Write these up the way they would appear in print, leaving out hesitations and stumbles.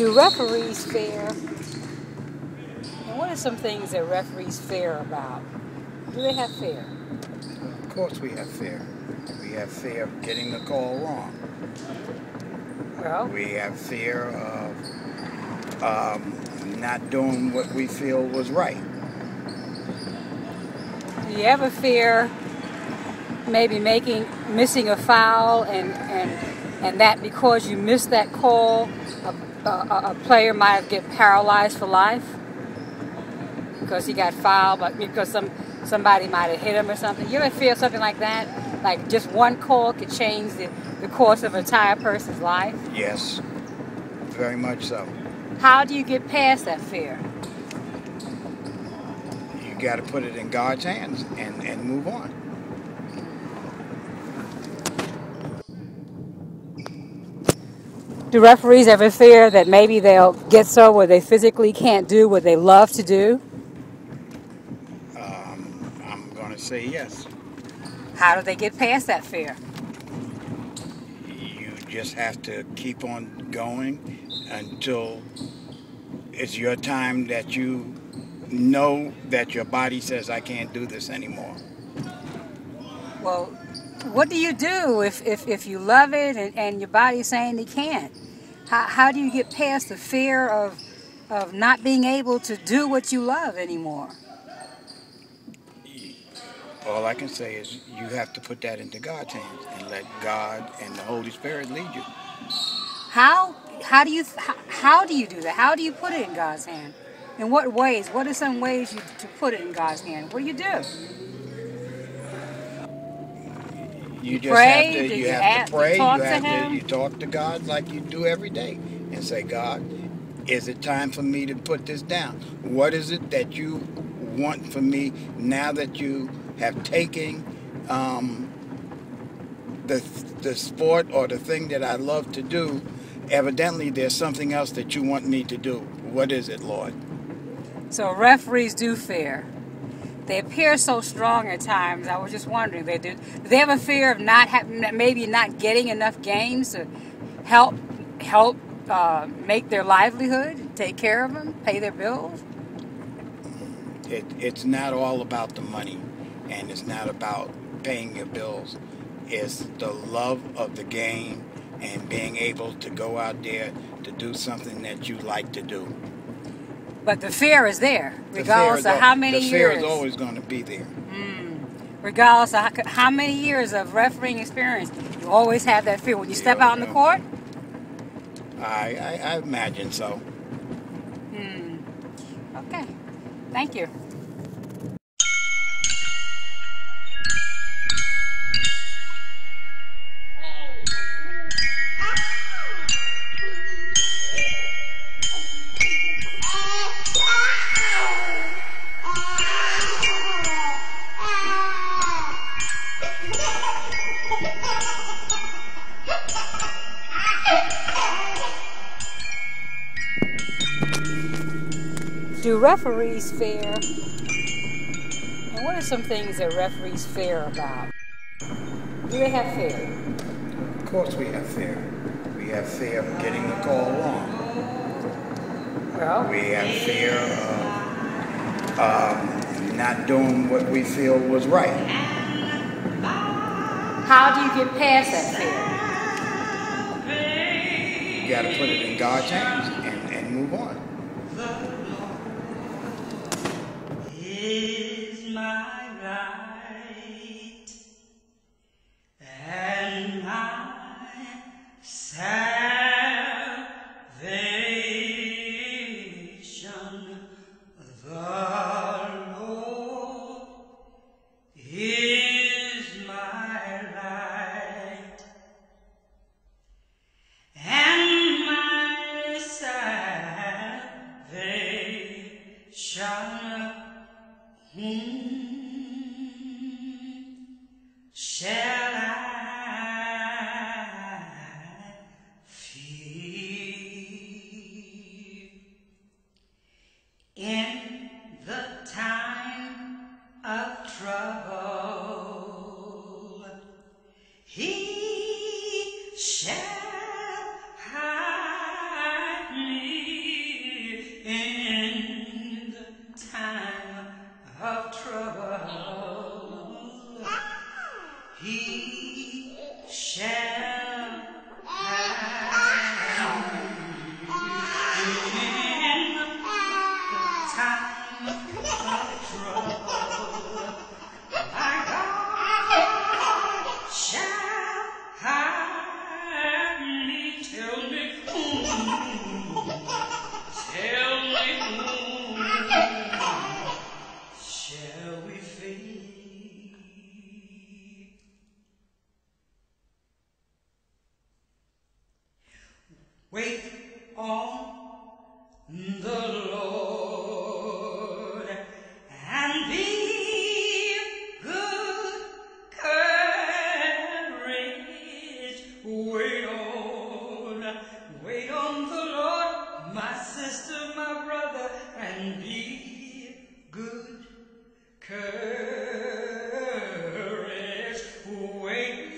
Do referees fare? And what are some things that referees fare about? Do they have fear? Of course we have fear. We have fear of getting the call wrong. Well, we have fear of not doing what we feel was right. do you ever fear maybe missing a foul and that because you missed that call, a player might get paralyzed for life because he got fouled, but because somebody might have hit him or something? You ever feel something like that? Like just one call could change the course of an entire person's life? Yes, very much so. How do you get past that fear? You got to put it in God's hands and move on. Do referees ever fear that maybe they'll get so where they physically can't do what they love to do? I'm going to say yes. How do they get past that fear? You just have to keep on going until it's your time that you know that your body says, I can't do this anymore. Well, what do you do if you love it and your body's saying you can't? How do you get past the fear of not being able to do what you love anymore? All I can say is you have to put that into God's hands and let God and the Holy Spirit lead you. How do you do that? How do you put it in God's hand? In what ways? What are some ways to put it in God's hand? What do you do? You just pray? have to. Do You have to pray. talk You have to Him? You talk to God like you do every day, and say, God, is it time for me to put this down? What is it that you want from me now that you have taken the sport or the thing that I love to do? Evidently, there's something else that you want me to do. What is it, Lord? So referees do fear. They appear so strong at times. I was just wondering, do they have a fear of maybe not getting enough games to help make their livelihood, take care of them, pay their bills? It's not all about the money, and it's not about paying your bills. It's the love of the game and being able to go out there to do something that you like to do. But the fear is there, regardless of how many years. The fear is always going to be there. Regardless of how many years of refereeing experience, you always have that fear when you step out in the court? I imagine so. Okay. Thank you. Do referees fare? And what are some things that referees fare about? Do they have fear? Of course we have fear. We have fear of getting the call wrong. Well, we have fear of not doing what we feel was right. How do you get past that fear? You got to put it in God's hands and move on. Is my right and my salvation, the Lord is my light and my salvation. Shall I fear in the time of trouble? He shall hide me he shall have in the time of trouble. My God shall hide me. Tell me whom shall we feed? Wait on the Lord and be good courage. Wait on the Lord, my sister, my brother, and be good courage. Wait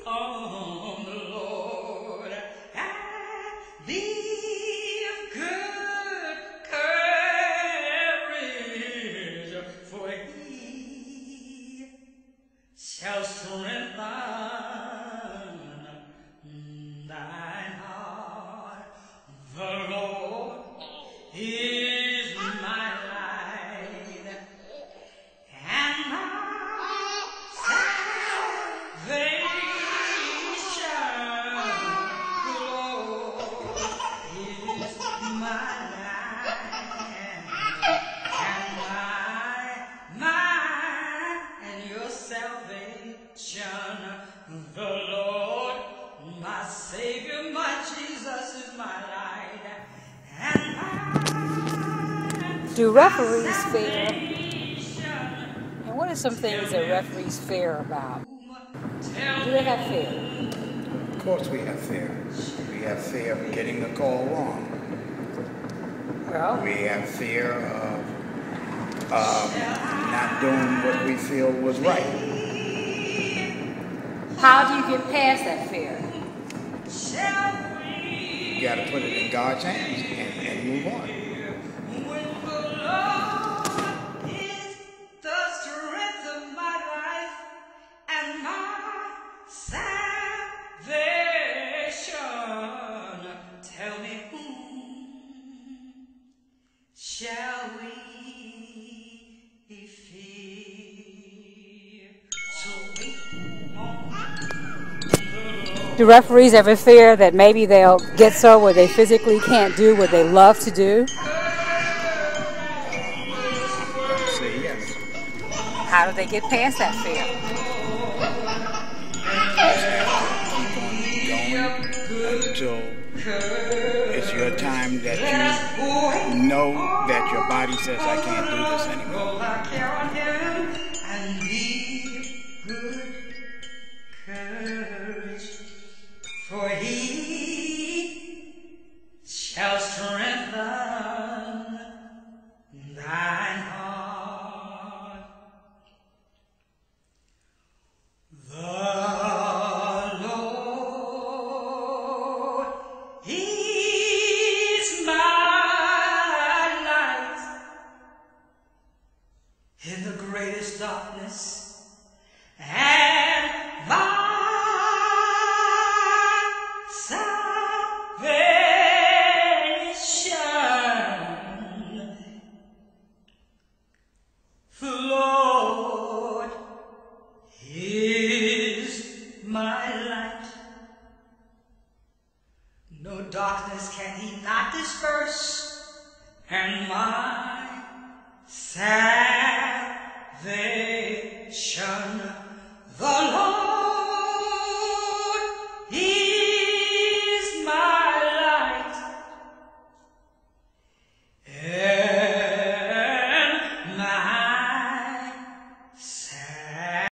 on the Lord and be good courage, for he shall strengthen thine heart. The Lord is my light and my salvation. The Lord is my light and and your salvation. The Lord, my Savior, my Jesus is my light and Do referees fear? And what are some things that referees fear about? Do they have fear? Of course we have fear. We have fear of getting the call wrong. Well, We have fear of not doing what we feel was right. how do you get past that fear? You got to put it in God's hands and move on. when the Lord is the strength of my life and my salvation. Tell me whom shall we fear? So wait on the Lord. Do referees ever fear that maybe they'll get so where they physically can't do what they love to do? I'm going to say yes. How do they get past that fear? Just have to keep on going until it's your time that you know that your body says, I can't do this anymore. Roll our care on him and be good courage, for he shall strengthen thine heart. The Lord is my light in the greatest darkness, and my salvation. The Lord is my light. No darkness can he not disperse, and my salvation.